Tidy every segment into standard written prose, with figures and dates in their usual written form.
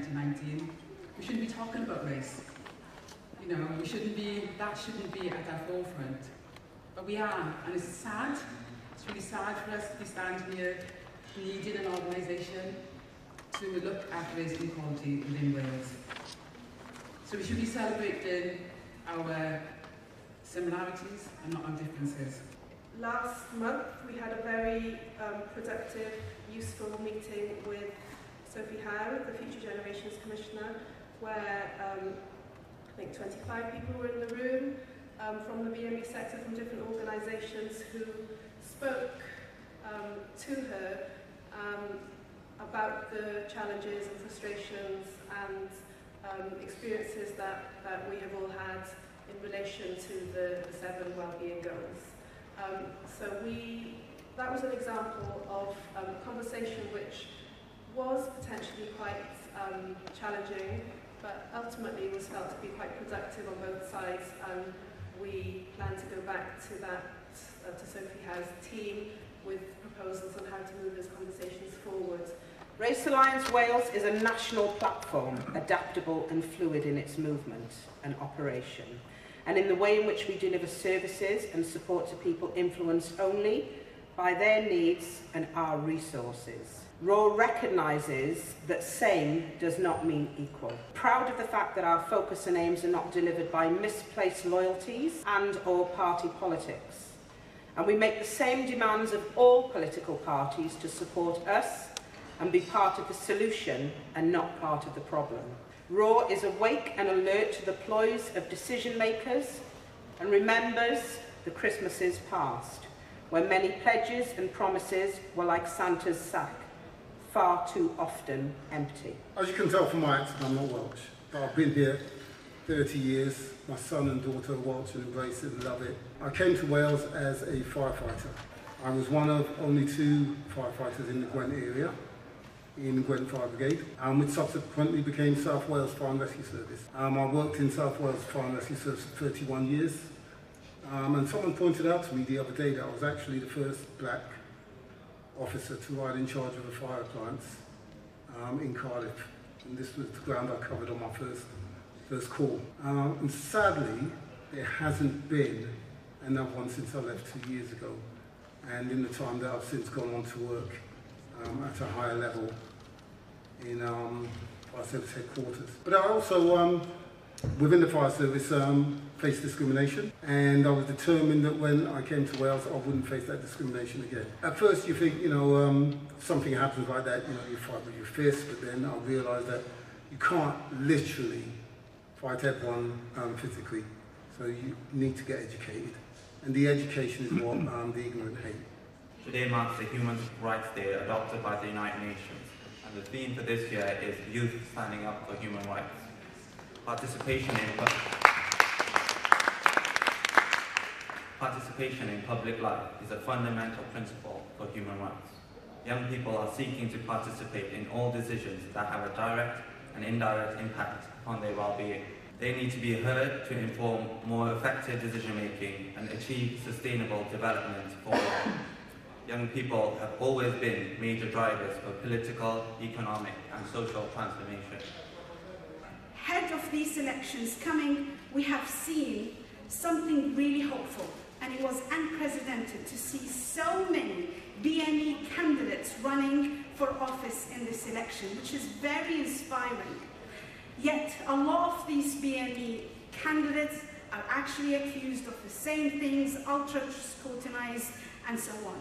2019, we shouldn't be talking about race. You know, that shouldn't be at our forefront. But we are, and it's sad. It's really sad for us to be standing here needing an organisation to look at race inequality within Wales. So we should be celebrating our similarities and not our differences. Last month we had a very productive, useful meeting with Sophie Howe, the Future Generations Commissioner, where I think 25 people were in the room from the BME sector, from different organisations, who spoke to her about the challenges and frustrations and experiences that we have all had in relation to the 7 wellbeing goals. That was an example of a conversation which was potentially quite challenging, but ultimately was felt to be quite productive on both sides, and we plan to go back to that, to Sophie Howe's team, with proposals on how to move those conversations forward. Race Alliance Wales is a national platform, adaptable and fluid in its movement and operation, and in the way in which we deliver services and support to people influenced only by their needs and our resources. RAW recognises that same does not mean equal. Proud of the fact that our focus and aims are not delivered by misplaced loyalties and or party politics. And we make the same demands of all political parties to support us and be part of the solution and not part of the problem. RAW is awake and alert to the ploys of decision makers and remembers the Christmases past, where many pledges and promises were like Santa's sack, far too often empty. As you can tell from my accent, I'm not Welsh, but I've been here 30 years. My son and daughter are Welsh and embrace it and love it. I came to Wales as a firefighter. I was one of only 2 firefighters in the Gwent area, in the Gwent Fire Brigade, which subsequently became South Wales Fire and Rescue Service. I worked in South Wales Fire and Rescue Service for 31 years, and someone pointed out to me the other day that I was actually the first black officer to ride in charge of a fire appliance in Cardiff, and this was the ground I covered on my first call. And sadly, there hasn't been another one since I left 2 years ago, and in the time that I've since gone on to work at a higher level in fire service headquarters. But I also, within the fire service, faced discrimination, and I was determined that when I came to Wales, I wouldn't face that discrimination again. At first, you think, you know, something happens like that, you know, you fight with your fist, but then I realised that you can't literally fight everyone physically, so you need to get educated, and the education is what the ignorant hate. Today marks the Human Rights Day adopted by the United Nations, and the theme for this year is Youth Standing Up for Human Rights. Participation in public life is a fundamental principle for human rights. Young people are seeking to participate in all decisions that have a direct and indirect impact on their well-being. They need to be heard to inform more effective decision-making and achieve sustainable development for all. Young people have always been major drivers for political, economic and social transformation. Ahead of these elections coming, we have seen something really hopeful, and it was unprecedented to see so many BME candidates running for office in this election, which is very inspiring. Yet a lot of these BME candidates are actually accused of the same things, ultra-scrutinized and so on.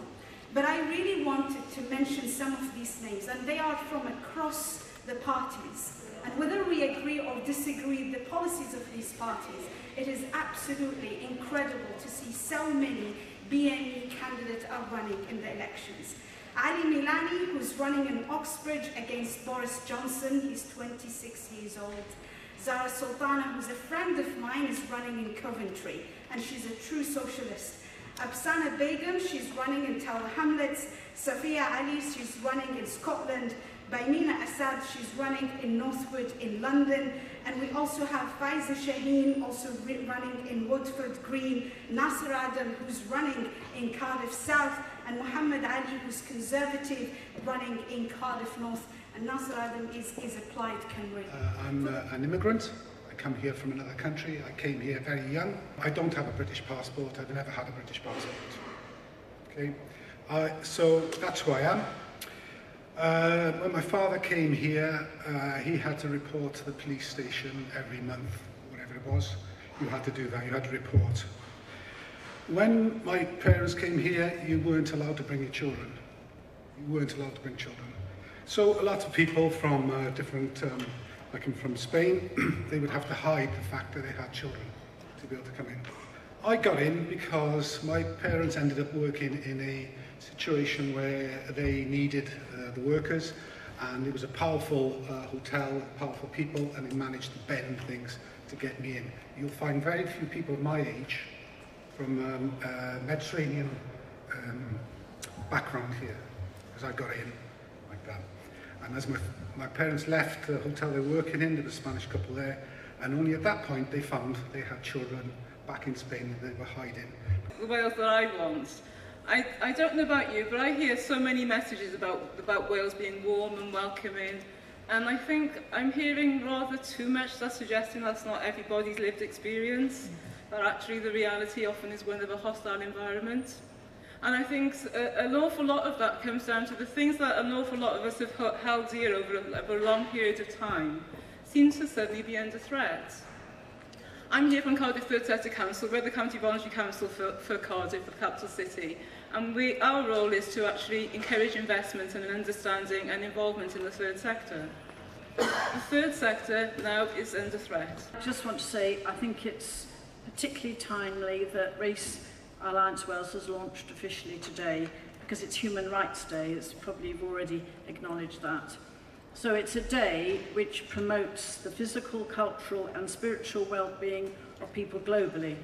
But I really wanted to mention some of these names, and they are from across the parties. And whether we agree or disagree with the policies of these parties, it is absolutely incredible to see so many BME candidates are running in the elections. Ali Milani, who's running in Oxbridge against Boris Johnson, he's 26 years old. Zara Sultana, who's a friend of mine, is running in Coventry, and she's a true socialist. Absana Begum, she's running in Tower Hamlets. Safia Ali, she's running in Scotland. Baimina Assad, she's running in Northwood in London. And we also have Faiza Shaheen, also running in Woodford Green. Nasser Adam, who's running in Cardiff South. And Muhammad Ali, who's Conservative, running in Cardiff North. and Nasser Adam is applied Cymru. I'm an immigrant. I come here from another country. I came here very young. I don't have a British passport. I've never had a British passport. Okay, so that's who I am. When my father came here, he had to report to the police station every month, whatever it was. You had to do that, you had to report. When my parents came here, you weren't allowed to bring your children. You weren't allowed to bring children. So a lot of people from different, like from Spain, they would have to hide the fact that they had children to be able to come in. I got in because my parents ended up working in a situation where they needed the workers, and it was a powerful hotel, powerful people, and they managed to bend things to get me in. You'll find very few people my age from Mediterranean background here, because I got in like that. And as my parents left the hotel they were working in, there was a Spanish couple there, and only at that point they found they had children back in Spain that they were hiding. The Wales that I want. I don't know about you, but I hear so many messages about Wales being warm and welcoming, and I think I'm hearing rather too much that's suggesting that's not everybody's lived experience, that actually the reality often is one of a hostile environment. And I think an awful lot of that comes down to the things that an awful lot of us have held dear over a long period of time seem to suddenly be under threat. I'm here from Cardiff Third Sector Council. We're the County Voluntary Council for Cardiff, the capital city. And our role is to actually encourage investment and an understanding and involvement in the third sector. The third sector now is under threat. I just want to say I think it's particularly timely that Race Alliance Wales has launched officially today, because it's Human Rights Day. It's probably you've already acknowledged that. So it's a day which promotes the physical, cultural and spiritual well-being of people globally.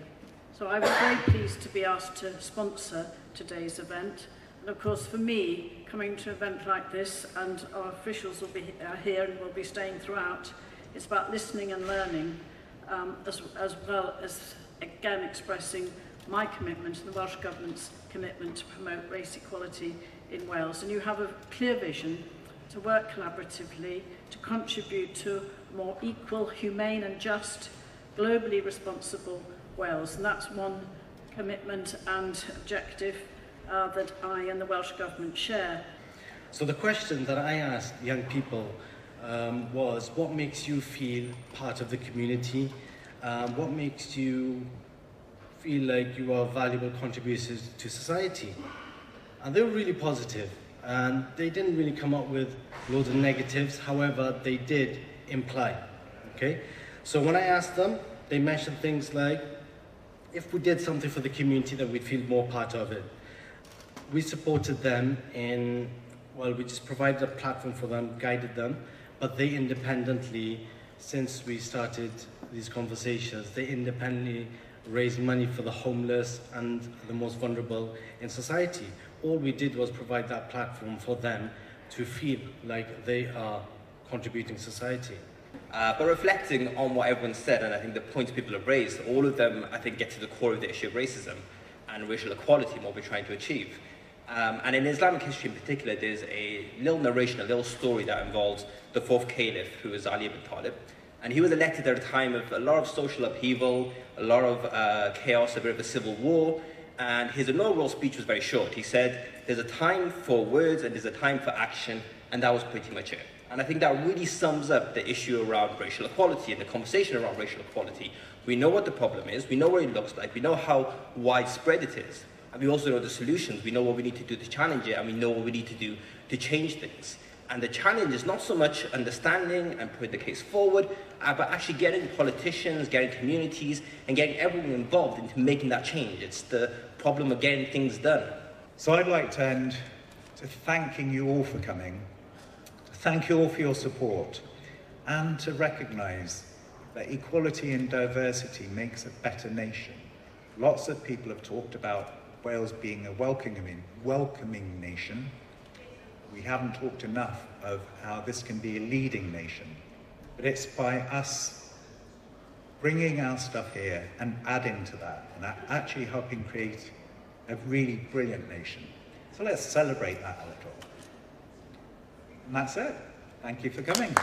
So I was very pleased to be asked to sponsor today's event. And of course for me, coming to an event like this, and our officials will be here and will be staying throughout, it's about listening and learning, as well as again expressing my commitment and the Welsh Government's commitment to promote race equality in Wales. And you have a clear vision to work collaboratively, to contribute to a more equal, humane and just, globally responsible Wales. And that's one commitment and objective that I and the Welsh Government share. So the question that I asked young people was, what makes you feel part of the community? What makes you feel like you are valuable contributors to society? And they were really positive. And they didn't really come up with loads of negatives, however, they did imply, okay? So when I asked them, they mentioned things like, if we did something for the community, then we'd feel more part of it. We supported them in, well, we just provided a platform for them, guided them, but they independently, since we started these conversations, they independently raised money for the homeless and the most vulnerable in society. All we did was provide that platform for them to feel like they are contributing to society. But reflecting on what everyone said, and I think the points people have raised, all of them, I think, get to the core of the issue of racism and racial equality and what we're trying to achieve. And in Islamic history in particular, there's a little narration, a little story that involves the fourth caliph, who was Ali ibn Talib. And he was elected at a time of a lot of social upheaval, a lot of chaos, a bit of a civil war. And his inaugural speech was very short. He said, there's a time for words and there's a time for action, and that was pretty much it. And I think that really sums up the issue around racial equality and the conversation around racial equality. We know what the problem is, we know what it looks like, we know how widespread it is, and we also know the solutions. We know what we need to do to challenge it, and we know what we need to do to change things. And the challenge is not so much understanding and putting the case forward, but actually getting politicians, getting communities, and getting everyone involved into making that change. It's the problem of getting things done. So I'd like to end to thanking you all for coming, to thank you all for your support, and to recognise that equality and diversity makes a better nation. Lots of people have talked about Wales being a welcoming nation. We haven't talked enough of how this can be a leading nation, but it's by us bringing our stuff here and adding to that, and actually helping create a really brilliant nation. So let's celebrate that a little. And that's it. Thank you for coming.